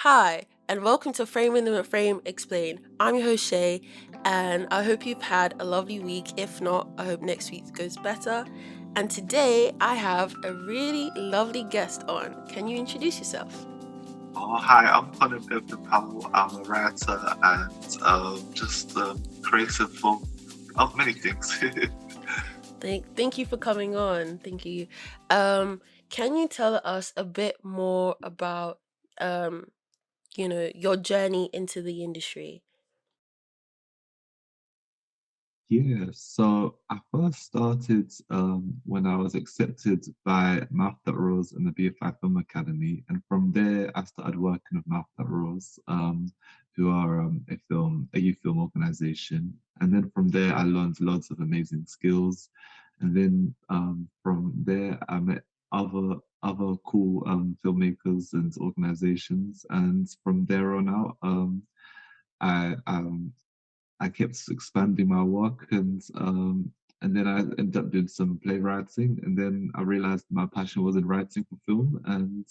Hi, and welcome to Frame in the Frame Explain. I'm your host Shay, and I hope you've had a lovely week. If not, I hope next week goes better. And today I have a really lovely guest on. Can you introduce yourself? Oh, hi, I'm Conor Powell. I'm a writer and just creative of many things. Thank you for coming on. Thank you. Um, can you tell us a bit more about um, your journey into the industry? Yeah, so I first started when I was accepted by Mouth That Rose and the BFI Film Academy, and from there I started working with Mouth That Rose, who are a youth film organization, and then from there I learned lots of amazing skills, and then from there I met other cool filmmakers and organizations, and from there on out I I kept expanding my work and then I ended up doing some playwriting and then I realized my passion was in writing for film and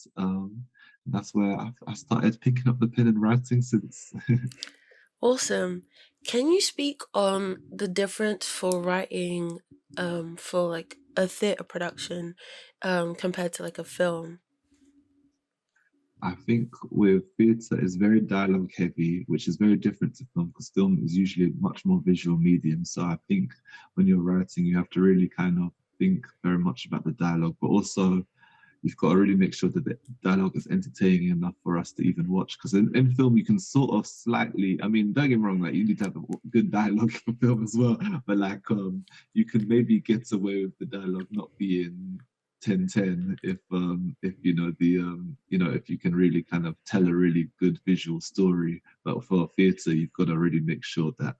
that's where I started picking up the pen and writing since. Awesome. Can you speak on the difference for writing for like a theater production compared to like a film? I think with theatre it's very dialogue heavy, which is very different to film because film is usually a much more visual medium. So I think when you're writing you have to really kind of think very much about the dialogue, but also you've got to really make sure that the dialogue is entertaining enough for us to even watch. Because in film, you can sort of slightly, I mean, don't get me wrong, like you need to have a good dialogue for film as well. But like, you can maybe get away with the dialogue not being 10-10 if if you can really kind of tell a really good visual story. But for theatre, you've got to really make sure that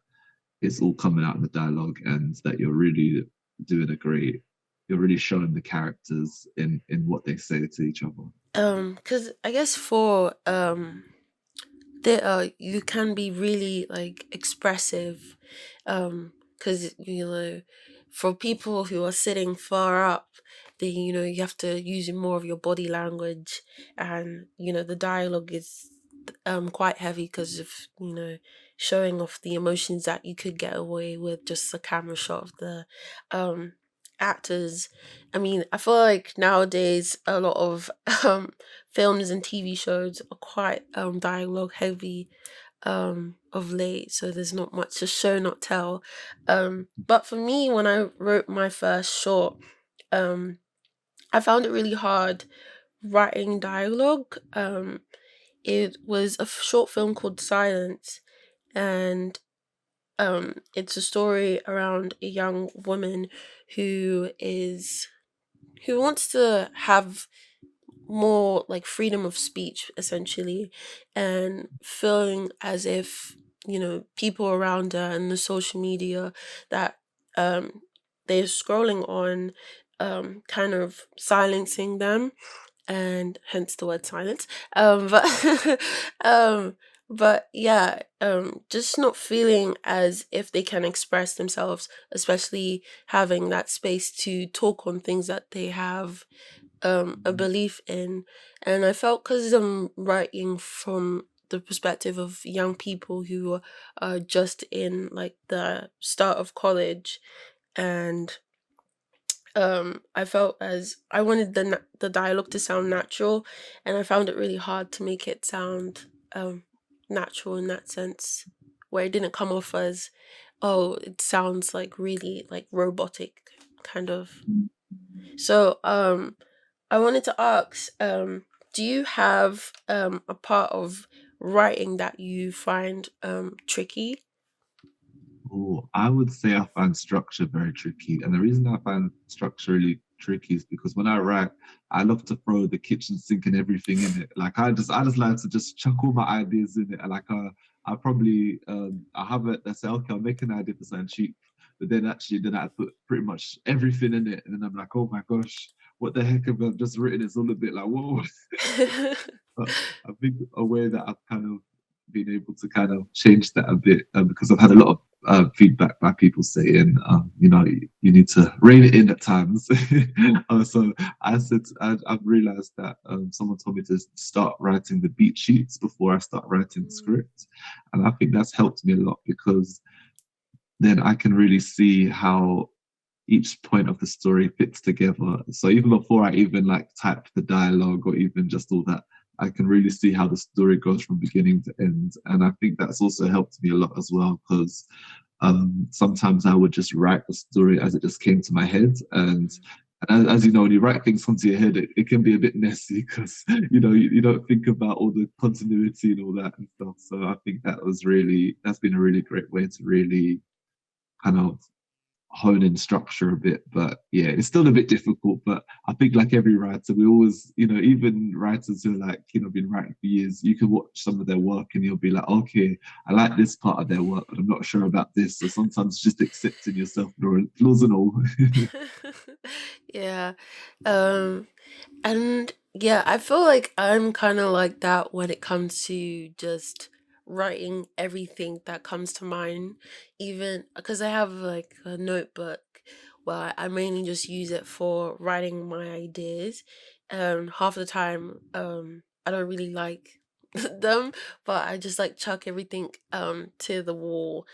it's all coming out in the dialogue and that doing a great you're really showing the characters in what they say to each other. Because I guess for theater you can be really like expressive, because for people who are sitting far up, then you have to use more of your body language, and the dialogue is quite heavy because of showing off the emotions that you could get away with just a camera shot of the um actors. I mean, I feel like nowadays a lot of films and TV shows are quite dialogue heavy of late, so there's not much to show not tell. But for me, when I wrote my first short, um I found it really hard writing dialogue. It was a short film called Silence, and it's a story around a young woman who is who wants to have more like freedom of speech essentially, and feeling as if people around her and the social media that um they're scrolling on kind of silencing them, and hence the word silence. But um but yeah, just not feeling as if they can express themselves, especially having that space to talk on things that they have a belief in. And I felt, because I'm writing from the perspective of young people who are just in like the start of college, and I felt as I wanted the dialogue to sound natural, and I found it really hard to make it sound natural in that sense, where it didn't come off as, oh, it sounds like really like robotic kind of. So I wanted to ask, do you have a part of writing that you find tricky? Oh, I would say I find structure very tricky. And the reason I find structure really tricky is because when I write, I love to throw the kitchen sink and everything in it. Like I just like to just chuck all my ideas in it. And like I probably I have it, I say, okay, I'll make an idea for something cheap. But then I put pretty much everything in it. And then I'm like, oh my gosh, what the heck have I just written? It's all a bit like, whoa. But I think a way that I've kind of been able to kind of change that a bit because I've had a lot of feedback by people saying, you need to rein it in at times. So I've realized that someone told me to start writing the beat sheets before I start writing the Mm, script. And I think that's helped me a lot because then I can really see how each point of the story fits together. So even before I even like type the dialogue or even just all that, I can really see how the story goes from beginning to end. And I think that's also helped me a lot as well because sometimes I would just write the story as it just came to my head. And as you know, when you write things onto your head, it can be a bit messy because you don't think about all the continuity and all that and stuff. So I think that's been a really great way to really kind of hone in structure a bit. But yeah, it's still a bit difficult. But I think like every writer, we always, even writers who are like, been writing for years, you can watch some of their work and you'll be like, okay, I like this part of their work, but I'm not sure about this. So sometimes just accepting yourself, flaws and all. yeah. Um, And yeah, I feel like I'm kind of like that when it comes to just writing everything that comes to mind, even because I have like a notebook where I mainly just use it for writing my ideas. Half the time, I don't really like them, but I just like chuck everything to the wall.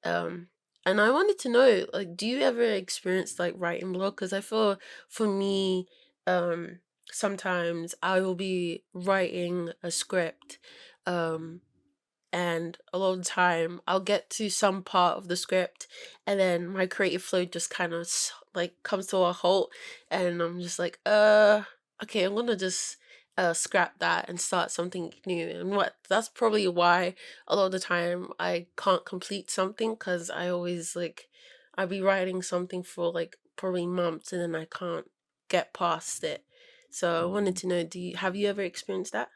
Um, and I wanted to know, like, do you ever experience like writing block? Because I feel for me, um sometimes I will be writing a script, um, and a lot of the time I'll get to some part of the script, and then my creative flow just kind of like comes to a halt, and I'm just like, okay, I'm gonna just scrap that and start something new. And what that's probably why a lot of the time I can't complete something because I always like I'll be writing something for like probably months and then I can't get past it. So I wanted to know, do you have you ever experienced that?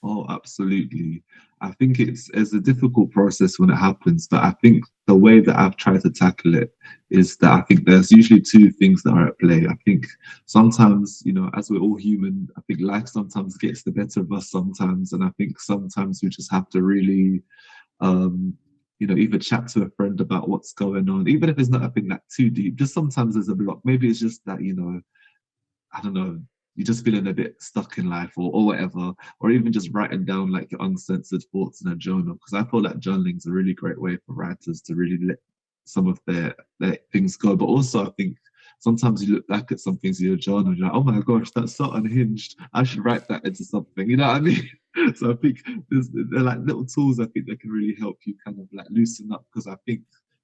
Oh, absolutely. I think it's a difficult process when it happens, but I think the way that I've tried to tackle it is that I think there's usually two things that are at play. I think sometimes, as we're all human, I think life sometimes gets the better of us sometimes, and I think sometimes we just have to really, um, either chat to a friend about what's going on, even if it's not a thing that too deep. Just sometimes there's a block. Maybe it's just that I don't know, you're just feeling a bit stuck in life or whatever, or even just writing down like your uncensored thoughts in a journal. Because I feel like journaling is a really great way for writers to really let some of their things go. But also, I think sometimes you look back at some things in your journal and you're like, oh my gosh, that's so unhinged. I should write that into something. You know what I mean? So I think they're like little tools I think that can really help you kind of like loosen up because I think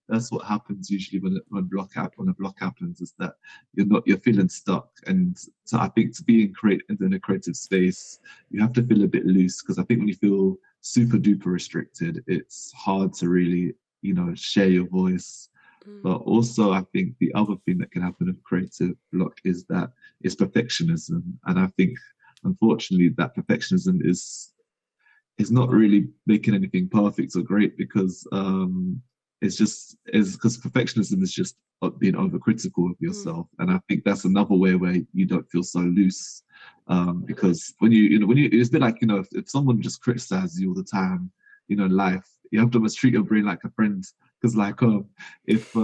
that's what happens usually when a block happens is that you're feeling stuck. And so I think to be in a creative space, you have to feel a bit loose because I think when you feel super duper restricted, it's hard to really, share your voice. Mm, But also I think the other thing that can happen with creative block is that it's perfectionism. And I think unfortunately that perfectionism is not really making anything perfect or great because it's because perfectionism is just being overcritical of mm, yourself, and I think that's another way where you don't feel so loose. Because when you it's a bit like if someone just criticizes you all the time, life, you have to almost treat your brain like a friend because like if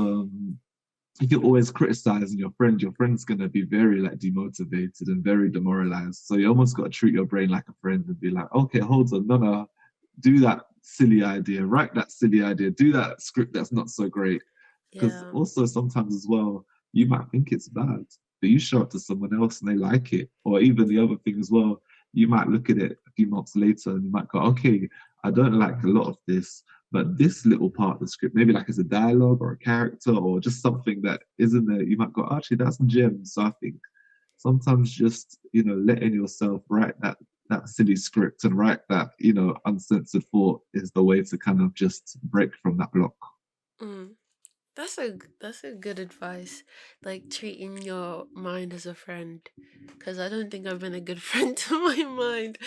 you're always criticizing your friend's gonna be very like demotivated and very demoralized. So you almost got to treat your brain like a friend and be like, okay, hold on, no, do that silly idea, write that silly idea, do that script that's not so great. Because yeah. also sometimes as well, you might think it's bad, but you show it to someone else and they like it. Or even the other thing as well, you might look at it a few months later and you might go, okay, I don't like a lot of this, but this little part of the script, maybe like as a dialogue or a character or just something that isn't there, you might go, actually, that's a gem. So I think sometimes just, letting yourself write that silly script and write that, uncensored thought is the way to kind of just break from that block. Mm. That's a good advice. Like treating your mind as a friend, because I don't think I've been a good friend to my mind.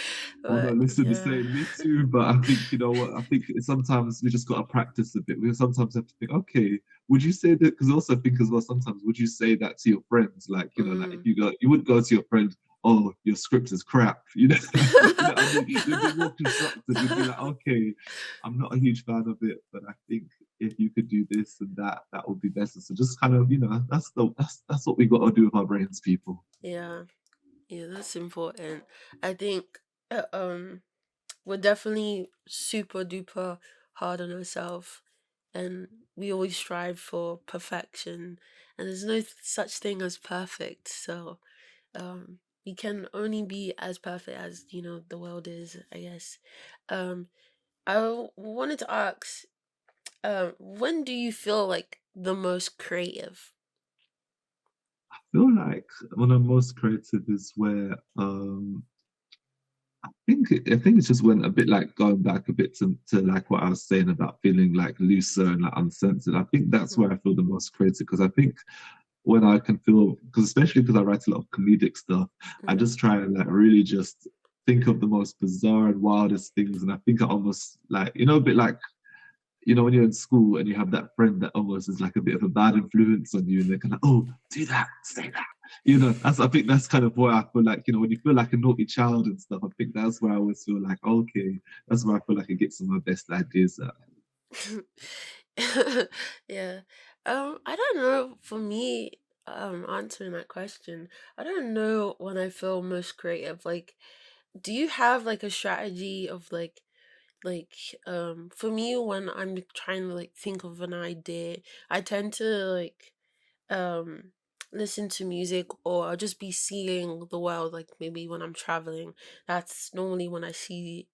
Oh no, But listen, the yeah. same, me too. But I think you know what? I think sometimes we just got to practice a bit. We sometimes have to think, okay, would you say that? Because also think as well, sometimes would you say that to your friends? Like, like if Mm, you wouldn't go to your friend, oh, your script is crap. You know, you know what I mean? You'd be more constructive. You'd be like, okay, I'm not a huge fan of it, but I think if you could do this and that, that would be better. So just kind of, that's what we got to do with our brains, people. Yeah, yeah, that's important. I think uh, um we're definitely super duper hard on ourselves, and we always strive for perfection, and there's no such thing as perfect. So we can only be as perfect as the world is, I guess. um wanted to ask, when do you feel like the most creative? I feel like one of the most creative is where I think it's just when a bit like going back a bit to like what I was saying about feeling like looser and like uncensored. I think that's Mhm, where I feel the most creative because I think when I can feel because especially because I write a lot of comedic stuff, I mhm. just try and like really just think of the most bizarre and wildest things. And I think I almost like, a bit like when you're in school and you have that friend that almost is like a bit of a bad influence on you, and they're kind of, oh, do that, say that. I think that's kind of where I feel like, when you feel like a naughty child and stuff, I think that's where I always feel like, okay, that's where I feel like I get some of my best ideas at. Yeah. I don't know. For me, answering that question, I don't know when I feel most creative. Like, do you have like a strategy of like for me, when I'm trying to like think of an idea, I tend to like um listen to music, or I'll just be seeing the world, like maybe when I'm traveling. That's normally when I see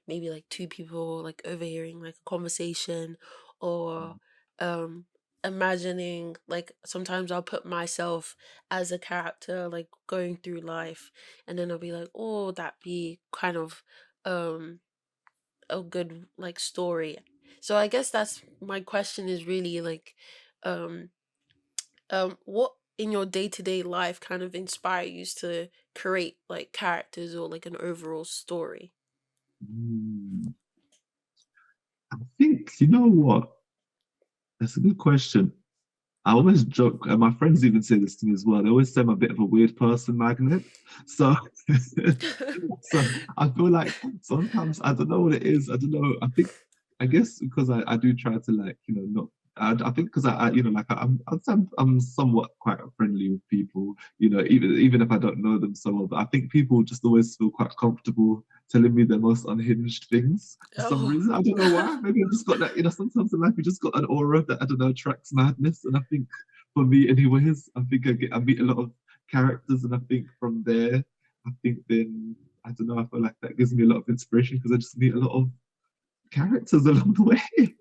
maybe like two people like overhearing like a conversation, or um imagining, like sometimes I'll put myself as a character like going through life, and then I'll be like, oh, that'd be kind of um a good like story. So I guess that's my question, is really like um what in your day-to-day life kind of inspire you to create like characters or like an overall story? Mm, I think, you know what? That's a good question. I always joke, and my friends even say this to me as well. They always say I'm a bit of a weird person magnet. So, so I feel like sometimes I don't know what it is. I don't know. I guess because I do try to like, not. I think because like I'm somewhat quite friendly with people, even if I don't know them so well. But I think people just always feel quite comfortable telling me their most unhinged things for some Oh. reason. I don't know why. Maybe I've just got that, sometimes in life you just got an aura that I don't know attracts madness. And I think for me anyways, I think I meet a lot of characters and I think from there, I think then I don't know, I feel like that gives me a lot of inspiration because I just meet a lot of characters along the way.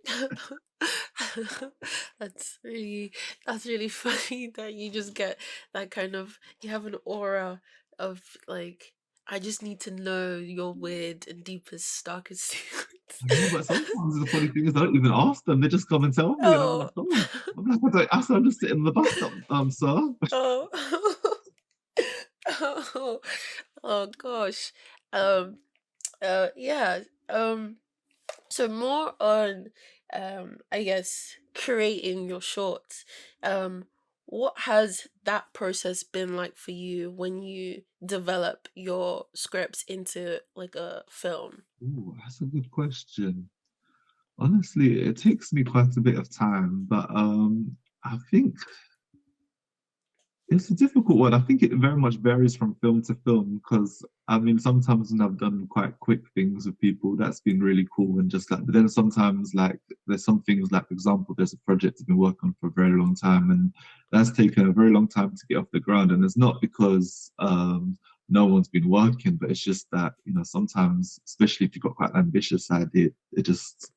that's really that's really funny that you just get that kind of, you have an aura of like, I just need to know your weird and deepest darkest secrets. I know, but sometimes the funny thing is I don't even ask them, they just come and tell me and I'm Oh. like, oh, I'm like, I don't ask, I'm just sitting in the bus stop, sir. Oh. Oh. Oh gosh. Um yeah. So more on I guess creating your shorts. What has that process been like for you when you develop your scripts into like a film? Ooh, that's a good question. Honestly, it takes me quite a bit of time, but I think it's a difficult one. I think it very much varies from film to film because I mean sometimes when I've done quite quick things with people, that's been really cool and just like. But then sometimes like there's some things like for example, there's a project I've been working on for a very long time and that's taken a very long time to get off the ground. And it's not because no one's been working, but it's just that sometimes, especially if you've got quite an ambitious idea, it just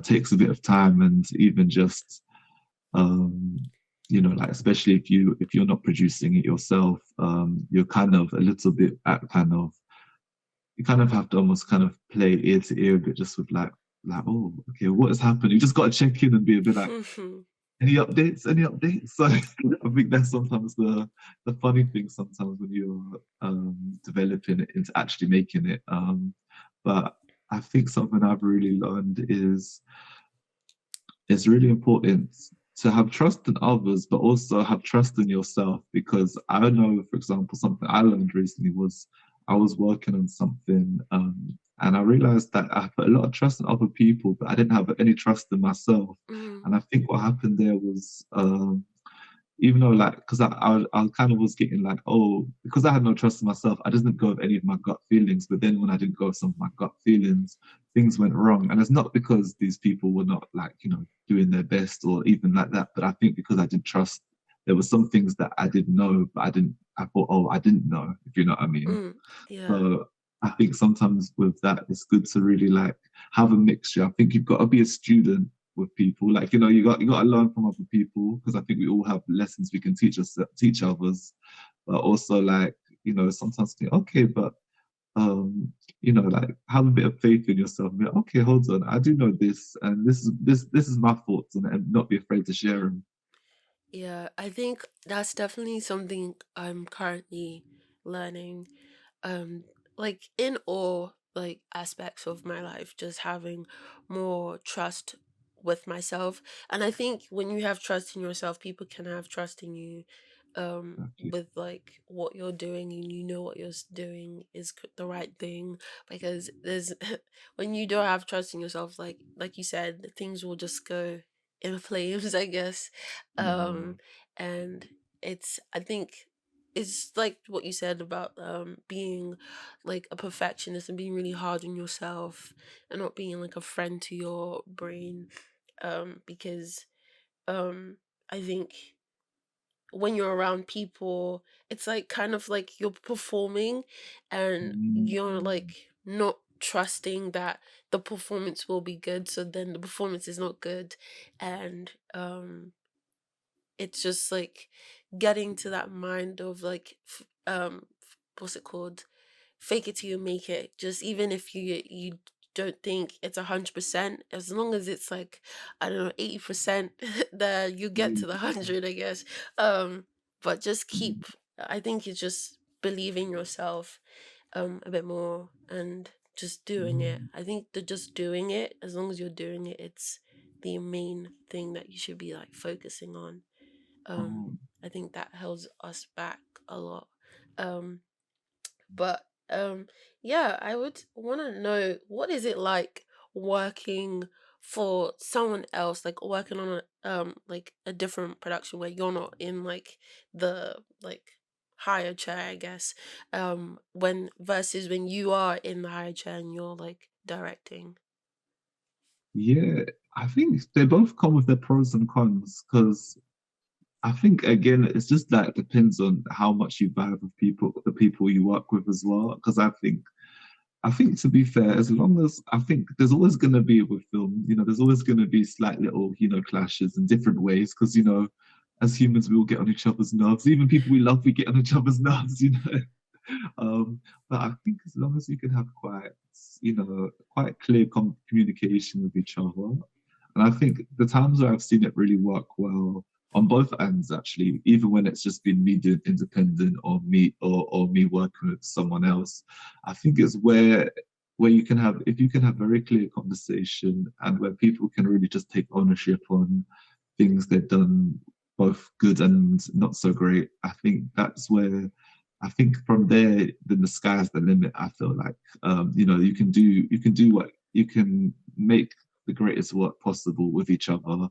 takes a bit of time and even just um, like especially if you're not producing it yourself, you're kind of a little bit at kind of you kind of have to almost kind of play ear to ear a bit just with like oh okay what has happened you just got to check in and be a bit like any updates so I think that's sometimes the funny thing sometimes when you're developing it into actually making it but I think something I've really learned is it's really important to have trust in others, but also have trust in yourself. Because I know, for example, something I learned recently was I was working on something, and I realized that I put a lot of trust in other people, but I didn't have any trust in myself. Mm, And I think what happened there was, even though like, because I kind of was getting like, oh, because I had no trust in myself, I just didn't go with any of my gut feelings. But then when I didn't go with some of my gut feelings, things went wrong. And it's not because these people were not like, doing their best or even like that, but I think because I didn't trust, there were some things that I didn't know, but I thought, oh, I didn't know, if you know what I mean. mm, yeah. So I think sometimes with that, it's good to really like have a mixture. I think you've got to be a student with people. Like, you got to learn from other people, because I think we all have lessons we can teach others. But also like, sometimes think, okay, but like have a bit of faith in yourself. Be like, okay, hold on, I do know this, and this is my thoughts, and not be afraid to share them. Yeah, I think that's definitely something I'm currently learning. Um, like in all like aspects of my life, just having more trust with myself. And I think when you have trust in yourself, people can have trust in you. Okay. With like what you're doing, and you know what you're doing is the right thing, because there's when you don't have trust in yourself, like you said, things will just go in flames, I guess. Yeah. um and I think it's like what you said about being like a perfectionist and being really hard on yourself, and not being like a friend to your brain. Because um I think when you're around people, it's like kind of like you're performing, and you're Mm. like not trusting that the performance will be good, so then the performance is not good. And it's just like getting to that mind of like what's it called, fake it till you make it. Just even if you don't think it's 100%, as long as it's like, I don't know, 80%, that you get to the 100, I guess. um but just keep, I think it's just believing yourself a bit more, and just doing it. Mm. I think that just doing it, as long as you're doing it, it's the main thing that you should be like focusing on. um Oh. I think that holds us back a lot. um but yeah, I would want to know, what is it like working for someone else, like working on a like a different production where you're not in like the like higher chair, I guess. When versus when you are in the higher chair and you're like directing. Yeah, I think they both come with their pros and cons, because I think again it's just that it depends on how much you vibe with people, the people you work with as well. Because I think to be fair, as long as I think there's always going to be with film, there's always going to be slight little, clashes in different ways. Because as humans, we all get on each other's nerves. Even people we love, we get on each other's nerves. But I think as long as you can have quite clear communication with each other, and I think the times where I've seen it really work well on both ends, actually, even when it's just been me doing independent, or me working with someone else, I think it's where you can have if you can have very clear conversation, and where people can really just take ownership on things they've done, both good and not so great. I think from there, then the sky's the limit. I feel like, you can do what you can make the greatest work possible with each other.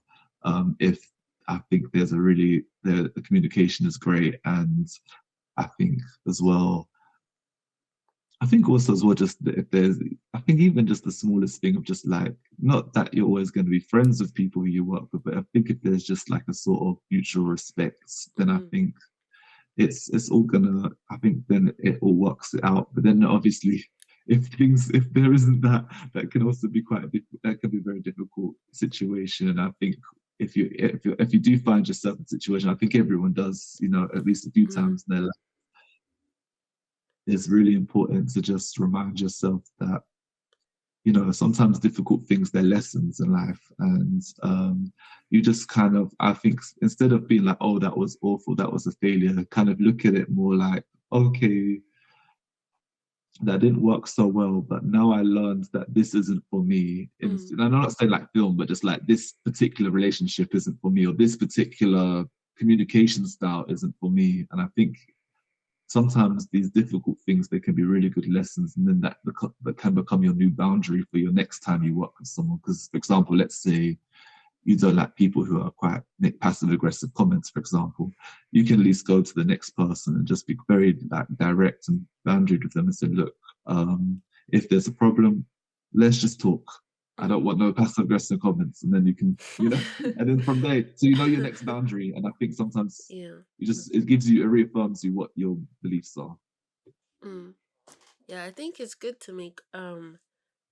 If I think the communication is great, and I think as well, I think also as well, just if there's, I think even just the smallest thing of just like, not that you're always going to be friends with people who you work with, but I think if there's just like a sort of mutual respect, then I Mm-hmm. think it's all gonna, I think then it all works it out. But then obviously, if there isn't that, that can also be that can be a very difficult situation. And I think if you do find yourself in a situation, I think everyone does, at least a few Mm-hmm. times in their life, it's really important to just remind yourself that sometimes difficult things, they're lessons in life. And you just kind of, I think, instead of being like, oh, that was awful, that was a failure, kind of look at it more like, okay, that didn't work so well, but now I learned that this isn't for me. Mm, And I'm not saying like film, but just like this particular relationship isn't for me, or this particular communication style isn't for me. And I think sometimes these difficult things, they can be really good lessons, and then that can become your new boundary for your next time you work with someone. Because, for example, let's say you don't like people who are quite make passive aggressive comments, for example, you can at least go to the next person and just be very like direct and boundaried with them and say, look, if there's a problem, let's just talk. I don't mm. want no passive aggressive comments. And then you can, and then from there, so you know your next boundary. And I think sometimes Yeah. it gives you, it reaffirms you what your beliefs are. Mm. Yeah, I think it's good to make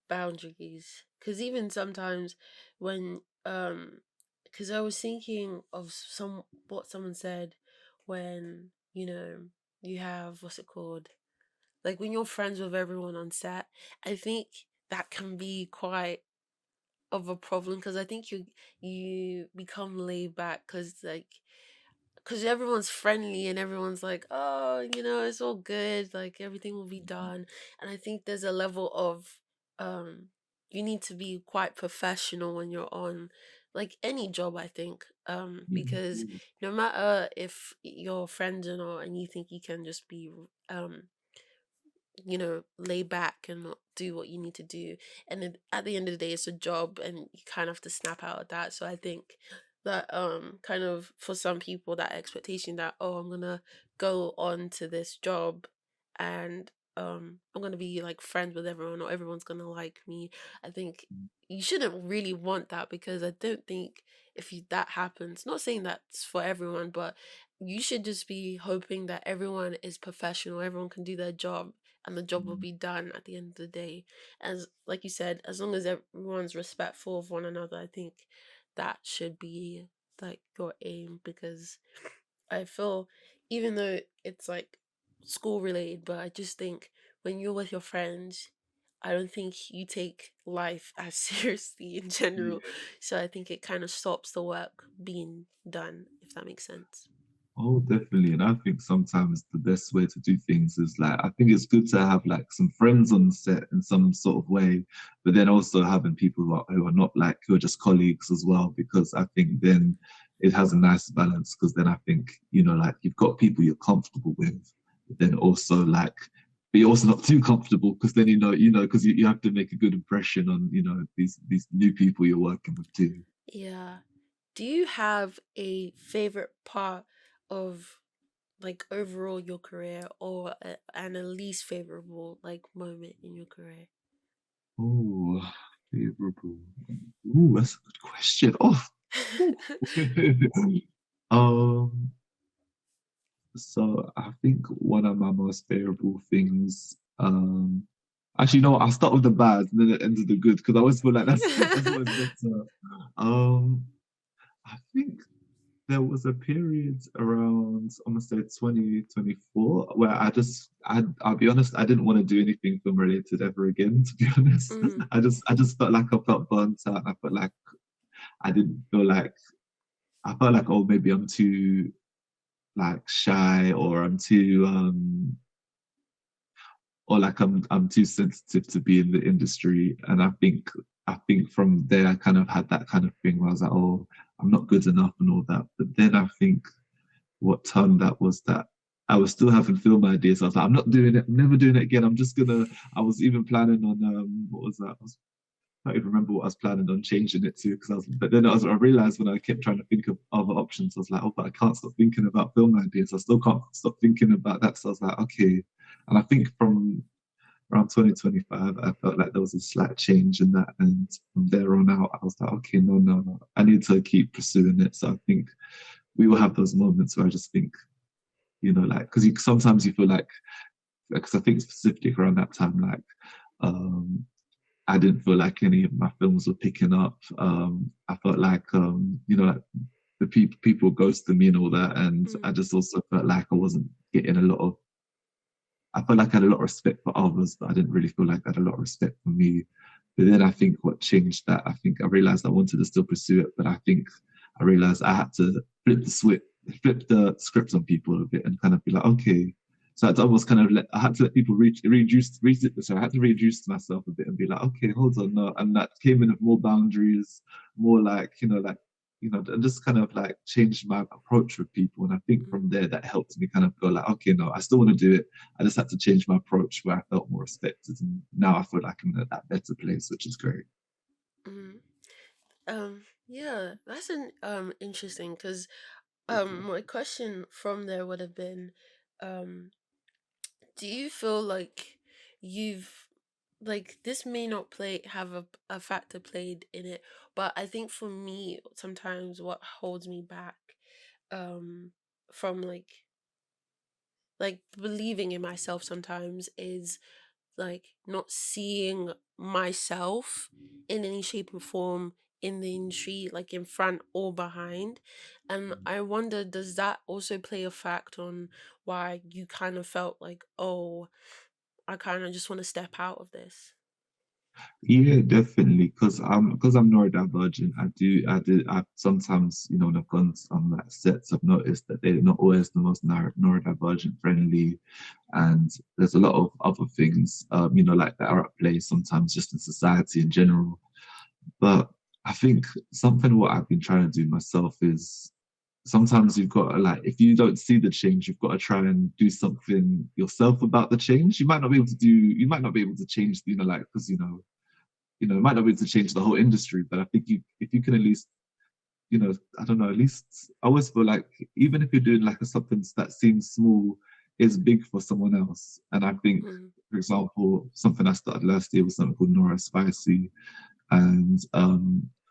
boundaries, because even sometimes when because I was thinking of some what someone said when you have, what's it called, like when you're friends with everyone on set. I think that can be quite of a problem, because I think you become laid back, because everyone's friendly and everyone's like, oh, it's all good, like everything will be done. And I think there's a level of um you need to be quite professional when you're on like any job, I think, because no matter if you're friends or not, and you think you can just be um lay back and not do what you need to do. And then at the end of the day, it's a job, and you kind of have to snap out of that. So I think that kind of for some people, that expectation that, oh, I'm gonna go on to this job, and I'm gonna be like friends with everyone, or everyone's gonna like me. I think you shouldn't really want that, because I don't think if that happens, not saying that's for everyone, but you should just be hoping that everyone is professional, everyone can do their job, and the job will be done at the end of the day. As like you said, as long as everyone's respectful of one another, I think that should be like your aim. Because I feel, even though it's like school related, but I just think when you're with your friends, I don't think you take life as seriously in general. Yeah. So I think it kind of stops the work being done, if that makes sense. Oh, definitely. And I think sometimes the best way to do things is like, I think it's good to have like some friends on set in some sort of way, but then also having people who are not like, who are just colleagues as well, because I think then it has a nice balance. Because then I think, like you've got people you're comfortable with, but then also like, but you're also not too comfortable, because then, because you have to make a good impression on, these new people you're working with too. Yeah. Do you have a favorite part of like overall your career, or and a least favorable like moment in your career? Oh, favorable. Ooh, that's a good question. Oh, ooh. um, so I think one of my most favorable things, actually, I'll start with the bad and then it ends with the good, because I always feel like that's always better. Um, I think there was a period around, I'm gonna say 2024, where I'll be honest, I didn't want to do anything film related ever again, to be honest. Mm, I just felt like I felt burnt out. I felt like I didn't feel like I felt like, oh, maybe I'm too like shy, or I'm too or like I'm too sensitive to be in the industry. And I think from there I kind of had that kind of thing where I was like, oh, I'm not good enough and all that. But then I think what turned that was that I was still having film ideas. I was like, I'm not doing it. I'm never doing it again. I'm just gonna. I was even planning on what was that? I don't even remember what I was planning on changing it to, because but then I realized when I kept trying to think of other options, I was like, oh, but I can't stop thinking about film ideas. I still can't stop thinking about that. So I was like, okay. And I think from around 2025, I felt like there was a slight change in that. And from there on out, I was like, okay, no, no, no, I need to keep pursuing it. So I think we will have those moments where I just think, like, because sometimes you feel like, because I think specifically around that time, like, um, I didn't feel like any of my films were picking up. I felt like, like the people ghosted me and all that, and I mm, just also felt like I wasn't getting a lot of. I felt like I had a lot of respect for others, but I didn't really feel like I had a lot of respect for me. But then I think what changed that, I think I realized I wanted to still pursue it, but I think I realized I had to flip the script on people a bit and kind of be like, okay, So I had to almost kind of I had to let people so I had to reintroduce myself a bit and be like, okay, hold on, no. And that came in with more boundaries, more like, just kind of like changed my approach with people. And I think Mm, from there, that helped me kind of go like, okay, no, I still want to do it. I just had to change my approach where I felt more respected. And now I feel like I'm in that better place, which is great. mm. Yeah, that's an interesting because my question from there would have been, um, do you feel like you've like this may not play have a factor played in it, but I think for me sometimes what holds me back um from like believing in myself sometimes is like not seeing myself in any shape or form in the industry, like in front or behind. And I wonder, does that also play a fact on why you kind of felt like, oh, I kind of just want to step out of this? Yeah, definitely. Because I'm neurodivergent. I sometimes, when I've gone on like sets, I've noticed that they're not always the most neurodivergent friendly, and there's a lot of other things, like that are at play sometimes just in society in general. But I think something what I've been trying to do myself is sometimes you've got to like if you don't see the change, you've got to try and do something yourself about the change. You might not be able to change, like because it might not be able to change the whole industry, but I think if you can at least, I don't know, at least I always feel like even if you're doing like something that seems small, is big for someone else. And I think, Mm, for example, something I started last year was something called Neurospicy, and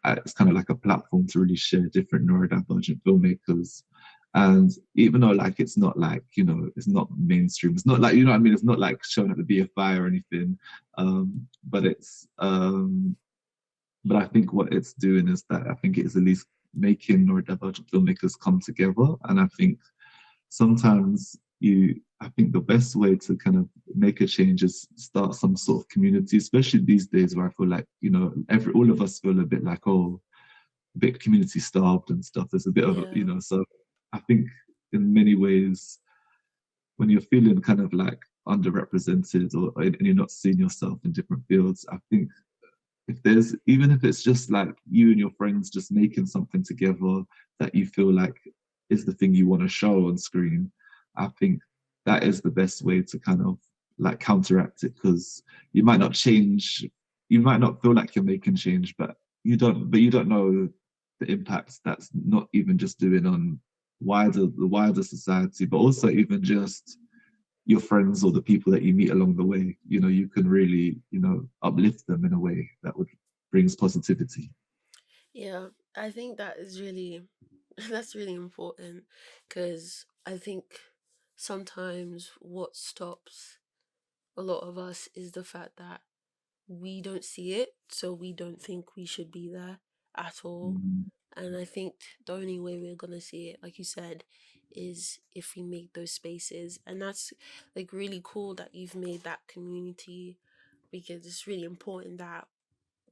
it's kind of like a platform to really share different neurodivergent filmmakers. And even though like it's not like it's not mainstream, it's not like what I mean, it's not like showing at the BFI or anything, but but I think what it's doing is that I think it's at least making neurodivergent filmmakers come together. And I think sometimes I think the best way to kind of make a change is start some sort of community, especially these days where I feel like, all of us feel a bit like, oh, a bit community starved and stuff. There's a bit of, yeah. so I think in many ways, when you're feeling kind of like underrepresented and you're not seeing yourself in different fields, I think if there's even if it's just like you and your friends just making something together that you feel like is the thing you want to show on screen, I think that is the best way to kind of like counteract it, because you might not change, you might not feel like you're making change, but you don't know the impacts that's not even just doing on the wider society, but also even just your friends or the people that you meet along the way. You can really, uplift them in a way that would brings positivity. Yeah, I think that is really that's really important because I think sometimes what stops a lot of us is the fact that we don't see it, so we don't think we should be there at all. Mm. And I think the only way we're gonna see it, like you said, is if we make those spaces. And that's like really cool that you've made that community because it's really important that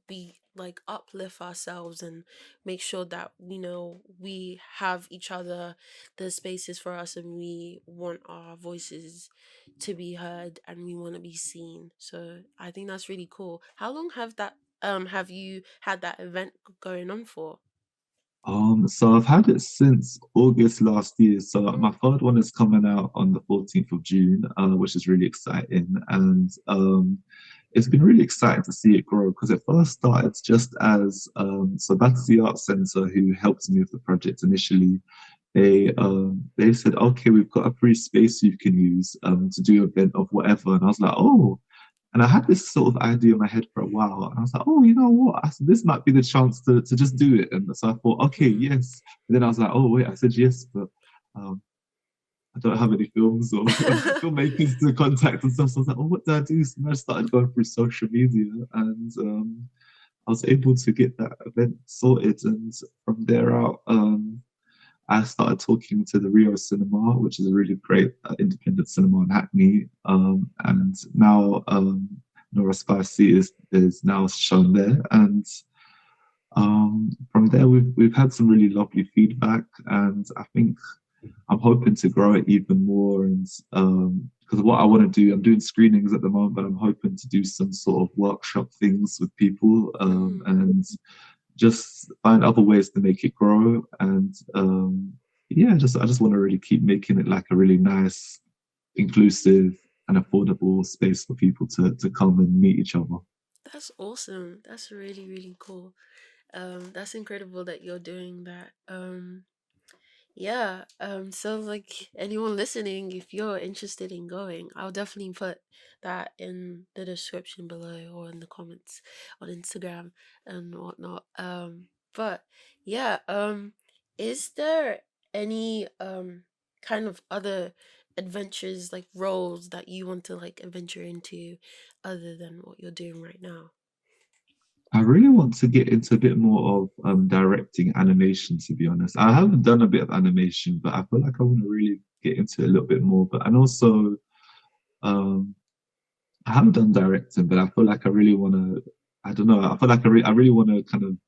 we like uplift ourselves and make sure that we have each other, the spaces for us, and we want our voices to be heard and we want to be seen. So I think that's really cool. How long have you had that event going on for? So I've had it since August last year. So my Mm, third one is coming out on the 14th of June, which is really exciting. And it's been really exciting to see it grow, because it first started just as so that's the art center who helped me with the project initially. They said, okay, we've got a free space you can use to do an event of whatever. And I was like, oh, and I had this sort of idea in my head for a while. And I was like, oh, you know what? I said, this might be the chance to just do it. And so I thought, okay, mm. yes. And then I was like, oh, wait, I said yes, but um, I don't have any films or filmmakers to contact and stuff. So I was like, oh, what do I do? So I started going through social media, and I was able to get that event sorted. And from there out, I started talking to the Rio Cinema, which is a really great independent cinema in Hackney. And now Neurospicy is now shown there. And from there, we've had some really lovely feedback, and I think I'm hoping to grow it even more. And because what I want to do, I'm doing screenings at the moment, but I'm hoping to do some sort of workshop things with people, Mm, and just find other ways to make it grow. And yeah, just I just want to really keep making it like a really nice, inclusive, and affordable space for people to come and meet each other. that's awesome. That's really, really cool. That's incredible that you're doing that. Yeah, so like anyone listening, if you're interested in going, I'll definitely put that in the description below or in the comments on Instagram and whatnot. But yeah, is there any kind of other adventures like roles that you want to like adventure into other than what you're doing right now? I really want to get into a bit more of directing animation, to be honest. I haven't done a bit of animation, but I feel like I want to really get into it a little bit more. But and also, um, I haven't done directing, but I feel like I really want to. I don't know. I feel like I really want to kind of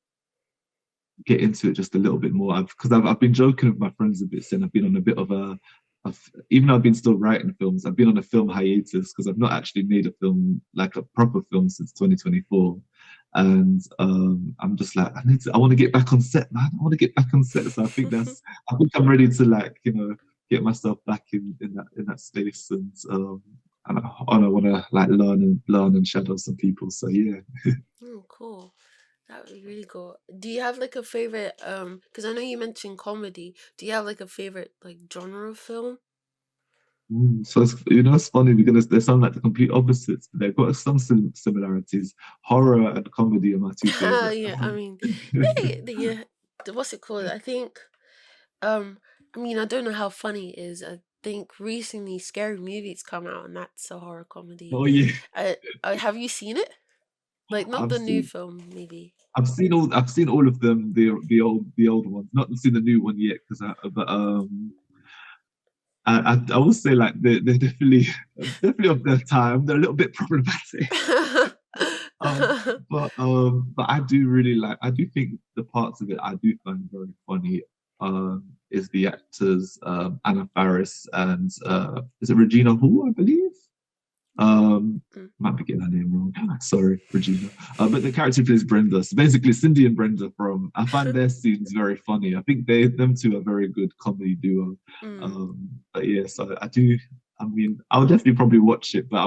get into it just a little bit more. I've been joking with my friends a bit, saying I've been on a bit of even though I've been still writing films, I've been on a film hiatus because I've not actually made a film, like a proper film, since 2024. And I'm just like, I want to get back on set, man. I want to get back on set. So I think I'm ready to, like, get myself back in that space. And I want to like learn and shadow some people. So yeah. Oh, cool. That would be really cool. Do you have like a favorite because I know you mentioned comedy. Do you have like a favorite like genre of film? So it's funny because they sound like the complete opposites, but they've got some similarities. Horror and comedy are my two favorite. Yeah, I mean, yeah, what's it called? I think um I mean, I don't know how funny it is. I think recently Scary Movie's come out and that's a horror comedy. Oh yeah, Have you seen it? Like not I've the new seen film maybe. I've seen all of them, the old ones. Not seen the new one yet because but I will say like they're definitely of their time. They're a little bit problematic. Um, but I do really like. I do think the parts of it I do find very funny. Is the actors Anna Faris and is it Regina Hall, I believe. Mm. Might be getting her name wrong. Sorry, Regina. But the character who plays Brenda. So basically, Cindy and Brenda from. I find their scenes very funny. I think them two are very good comedy duo. Mm. But yeah, so I do. I mean, I would definitely probably watch it, but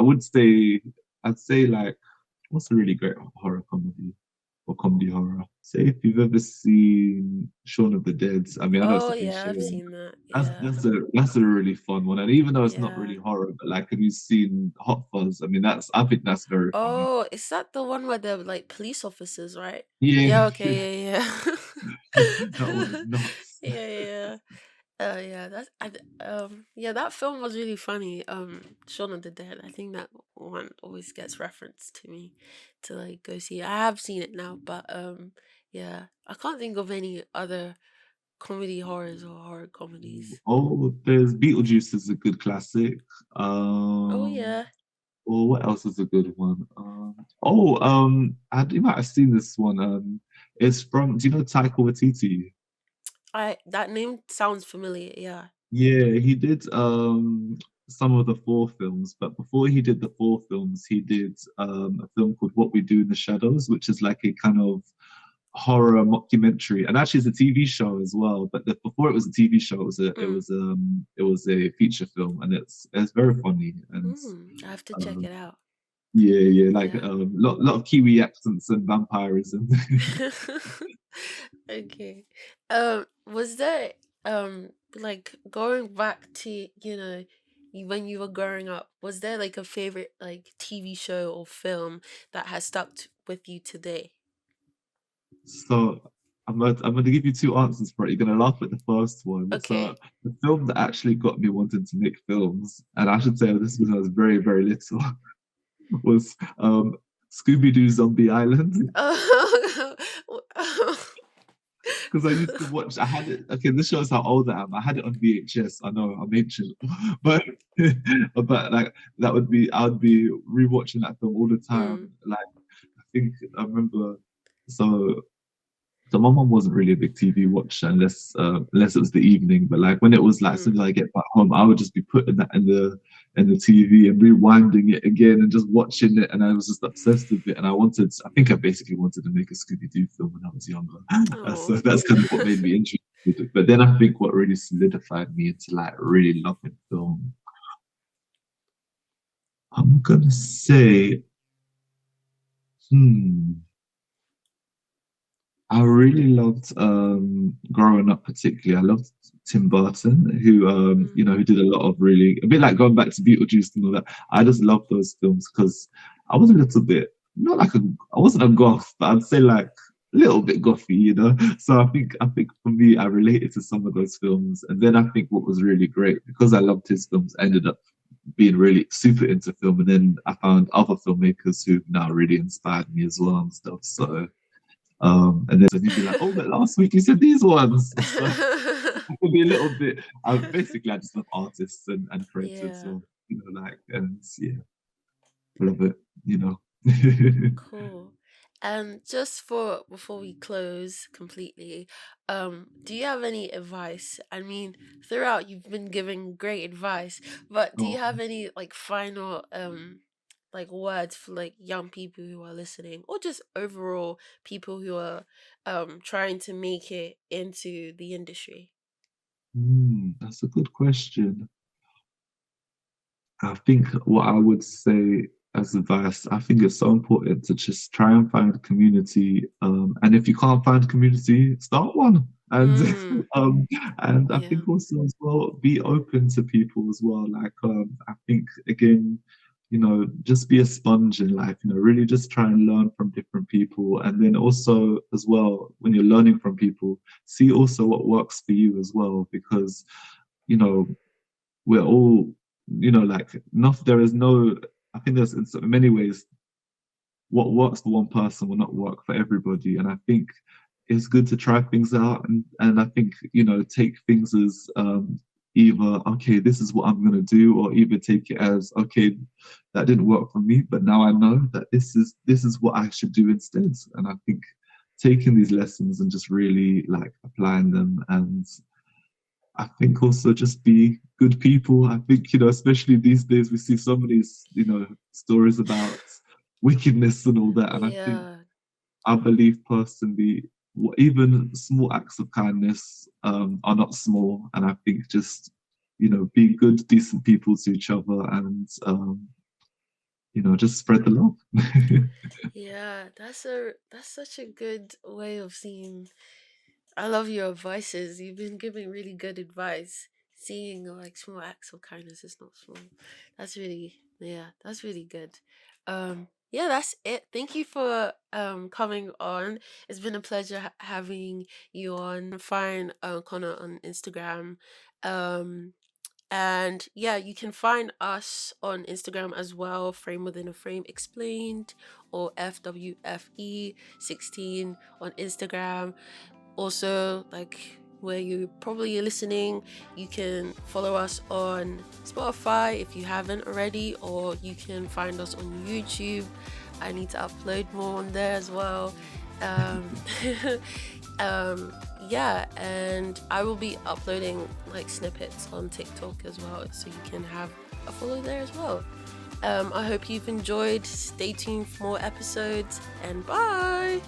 I'd say like, what's a really great horror comedy or comedy horror? Say if you've ever seen Shaun of the Dead. I mean, I know it's Oh a yeah, cliche I've one. seen that. Yeah. That's a really fun one, and even though it's not Yeah. really horror, but like, have you seen Hot Fuzz? I mean, that's I think that's very funny. Oh, is that the one where they're like police officers, right? Yeah, Yeah, okay, yeah, that one yeah. is nuts. Yeah, yeah, yeah. Yeah, yeah, that film was really funny. Shaun of the Dead. I think that one always gets referenced to me to like go see. I have seen it now, but yeah, I can't think of any other comedy horrors or horror comedies. Oh, there's Beetlejuice is a good classic. Oh Um, yeah, or what else is a good one? You might have seen this one. It's from. Do you know Taika Waititi? I that name sounds familiar. Yeah. Yeah, he did some of the four films, but before he did the four films, he did a film called What We Do in the Shadows, which is like a kind of horror mockumentary, and actually it's a TV show as well. But before it was a TV show, Mm. it was a feature film, and it's very funny. And I have to check um, it out. yeah, yeah, like Yeah. lot of Kiwi accents and vampirism. Okay. Was there like going back to, when you were growing up, was there like a favorite like TV show or film that has with you today? So I'm gonna give you two answers for it. You're gonna laugh at the first one. So Okay. the film that actually got me wanting to make films, and I should say this was when I was very, very little, was Scooby Doo Zombie Island. Oh, Because I used to watch. I had it. Okay, this shows how old I am. I had it on VHS. I know I'm ancient, but but like I would be rewatching that film all the mm, time. Like I think I remember. So so my mom wasn't really a big TV watcher unless it was the evening. But like when it was like as mm, soon as I get back home, I would just be putting that and the TV and rewinding it again and just watching it. And I was just obsessed with it. And I think I basically wanted to make a Scooby Doo film when I was younger. So Oh. that's kind of what made me interested. But then I think what really solidified me into like really loving film, I'm gonna say, hmm. I really loved growing up particularly. I loved Tim Burton, who Mm. who did a lot of really a bit like going back to Beetlejuice and all that. I just love those films because I was a little bit not like a I wasn't a goth, but I'd say like a little bit gothy. So I think for me I related to some of those films. And then I think what was really great, because I loved his films, I ended up being really super into film, and then I found other filmmakers who've now really inspired me as well and stuff. So and then you'd be like, oh, but last week you said these ones. So it could be a little bit. Basically, I just love artists and creators. Yeah. So, like, and yeah, I love it, you know. Cool. And just for before we close completely, do you have any advice? I mean, throughout you've been giving great advice, but do you Oh, have any like final like words for like young people who are listening, or just overall people who are trying to make it into the industry? that's a good question. I think what I would say as advice, I think it's so important to just try and find a community. And if you can't find a community, start one. And Mm, um, and I yeah. think also as well, be open to people as well. Like I think again, just be a sponge in life. Really just try and learn from different people. And then also as well, when you're learning from people, see also what works for you as well, because you know we're all, like, not, there is no, I think there's in so many ways, what works for one person will not work for everybody. And I think it's good to try things out, and I think, take things as either, okay, this is what I'm going to do, or either take it as, okay, that didn't work for me, but now I know that this is what I should do instead. And I think taking these lessons and just really like applying them, and I think also just be good people. I think, especially these days, we see so many, stories about wickedness and all that. And I think, Yeah. I believe personally, even small acts of kindness are not small. And I think just, be good, decent people to each other, and, just spread the love. Yeah, that's such a good way of seeing. I love your advices. You've been giving really good advice. Seeing like small acts of kindness is not small. That's really, yeah, that's really good. Yeah, that's it. Thank you for coming on. It's been a pleasure having you on. Find Connor on Instagram. Um and yeah, you can find us on Instagram as well, Frame Within a Frame Explained, or FWFE16 on Instagram. Also, like where you probably listening, you can follow us on Spotify if you haven't already, or you can find us on YouTube. I need to upload more on there as well. Um, um, yeah, and I will be uploading like snippets on TikTok as well, so you can have a follow there as well. I hope you've enjoyed. Stay tuned for more episodes, and bye.